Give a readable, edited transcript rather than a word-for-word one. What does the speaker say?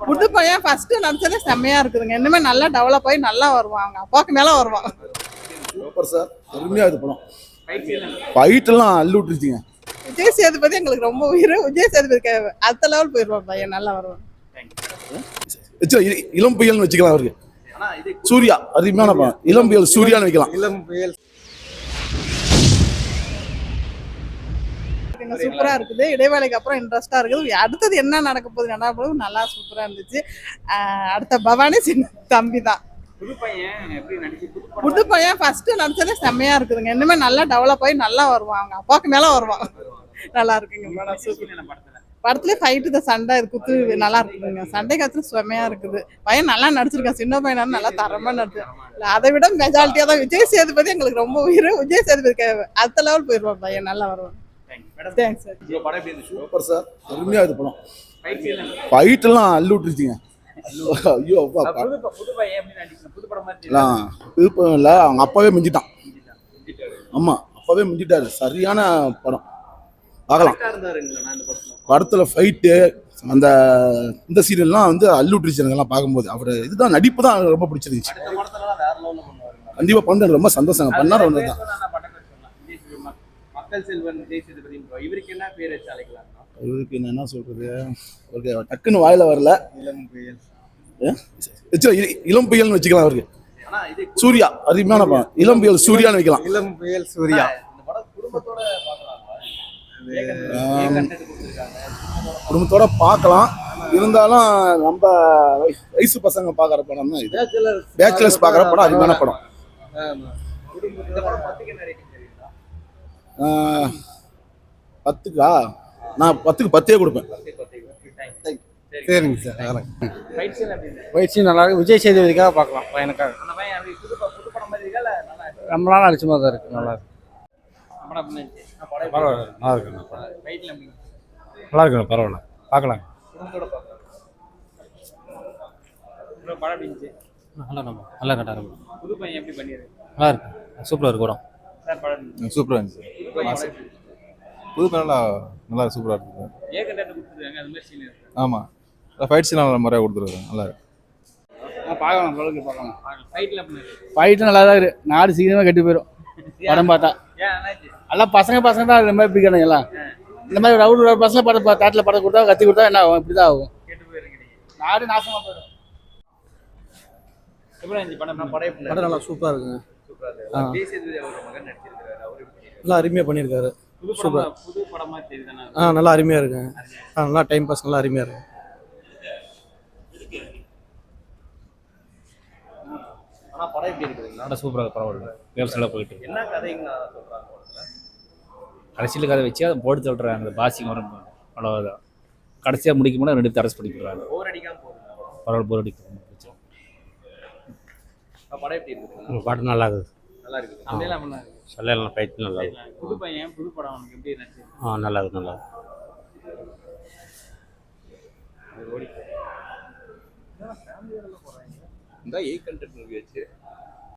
புது பையன் ஃபர்ஸ்ட் நடிச்சதே செம்மையா இருக்குதுங்க. இன்னுமே நல்லா டெவலப் ஆகி நல்லா வருவான். அவங்க அப்பாவுக்கு மேல வருவான். சூப்பர் சார், அருமையா இது படம். ஃபைட் எல்லாம் அள்ளி விட்டுருச்சுங்க. விஜய் சேதுபதி எங்களுக்கு ரொம்ப உயிர். விஜய் சேதுபதி அடுத்த லெவல் போயிடுவான் பையன், நல்லா வருவான். இளம் புயல்னு வச்சுக்கலாம் அவருக்கு. சூர்யா அருமையான படம். இளம் புயல் சூர்யான்னு வைக்கலாம். இளம் புயல் சூப்பரா இருக்குது. இடைவேளைக்கு அப்புறம் இன்ட்ரெஸ்டா இருக்குது. அடுத்தது என்ன நடக்க போகுது, என்ன போகுது, நல்லா சூப்பரா இருந்துச்சு. அடுத்த பவானி சின்ன தம்பி தான். புது பையன் ஃபர்ஸ்ட் நடிச்சதே செம்மையா இருக்குதுங்க. இன்னுமே நல்லா டெவலப் ஆகி நல்லா வருவான். அவங்க அப்பாவுக்கு மேல வருவான். நல்லா இருக்குங்க படத்துல. ஃபைட்டு இந்த சண்டை குத்து நல்லா இருக்குதுங்க. சண்டை காத்துல செம்மையா இருக்குது. பையன் நல்லா நடிச்சிருக்கான். சின்ன பையனாலும் நல்லா தரமா நடிச்சிருக்கான். அதை விட மெஜாரிட்டியா தான் விஜய் சேதுபதி எங்களுக்கு ரொம்ப உயிர். விஜய் சேதுபதி அடுத்த லெவல் போயிடுவான் பையன், நல்லா வருவான். சூப்பர் சார், அருமையா இது படம். ஃபைட் எல்லாம் அள்ளி விட்டுருச்சுங்க. ஐயோ அப்பா, இல்ல அவங்க அப்பாவே மிஞ்சிட்டான். ஆமா, அப்பாவே மிஞ்சிட்டாரு. சரியான படம், பார்க்கலாம். படத்துல ஃபைட்டு அந்த இந்த சீரியல்லாம் வந்து அள்ளி விட்டுருச்சு எல்லாம் பார்க்கும்போது. அவர் இதுதான் நடிப்பு தான் ரொம்ப பிடிச்சிருந்துச்சு. கண்டிப்பா பண்ண ரொம்ப சந்தோஷம் பண்ணார். ஒன்றுதான் இவருக்கு என்ன சொல்றது, டக்குன்னு வாயில வரல. இளம் புயல்னு வச்சுக்கலாம் அவருக்கு. சூர்யா அருமையான படம். இளம் புயல் சூர்யான்னு வைக்கலாம். இளம் புயல் சூர்யா குடும்பத்தோட பார்க்கலாம். இருந்தாலும் நம்ம வயசு பசங்க பார்க்குற படம் தான் இது. பேச்சுலர்ஸ் பார்க்குற படம் அருமையான படம். 10க்கா? நான் 10க்கு 10 கொடுப்பேன். சரிங்க சார். ஃபைட் நல்லா இருக்கு. விஜய் சேதுபதிக்காக பார்க்கலாம் பையனுக்காக. ரொம்ப நாள் அடிச்ச மாதிரி தான் இருக்கு. நல்லா இருக்கு. பரவாயில்ல, நல்லா இருக்கு. நல்லா இருக்கு, பரவாயில்ல, பார்க்கலாம். நல்லா கரெக்டாக இருக்கும். நல்லா இருக்கு, சூப்பராக இருக்கு படம். சூப்பராக இருந்துச்சு. புது படம் நல்லா சூப்பராக இருக்கு. ஆமாம், ஃபைட் சீன் நல்ல முறையாக கொடுத்துருக்காங்க. நல்லா இருக்கு, பார்க்கலாம். பார்க்கலாம். ஃபைட்டு நல்லா தான் இருக்கு. நாடு சீக்கிரமாக கட்டி போயிடும் படம் பார்த்தா. எல்லாம் பசங்க தான் இந்த மாதிரி பிடிக்கணும். எல்லாம் இந்த மாதிரி ரவுண்ட் பசங்க படம் தேட்டரில் படம் கொடுத்தா கத்தி கொடுத்தா என்ன ஆகும், இப்படி தான் ஆகும். நாடு நாசமாக போயிடும். படம் நல்லா சூப்பராக இருக்குங்க. நல்லா அருமையாக பண்ணியிருக்காரு. சூப்பர். நல்லா அருமையாக இருக்குங்க. நல்லா டைம் பாஸ், நல்லா அருமையாக இருக்கு. படம் சூப்பராக, பரவாயில்ல, கேர்ள்ஸ் எல்லாம் போயிட்டு அரசியல் கதை வச்சு அதை போட்டு சொல்கிறாங்க. அந்த பாசிங் வரும் அவ்வளோதான். கடைசியாக முடிக்கும் போது 2 அரசு பண்ணி போடுறாங்க. பரவாயில்ல, போர் அடிக்கும். படம் நல்லா இருக்குது. சொல்லலாம், ஃபைட் நல்லா இருக்கு. நல்லா இருக்கு. நல்லா இந்த ஏ கண்டென்ட் மூவி வச்சு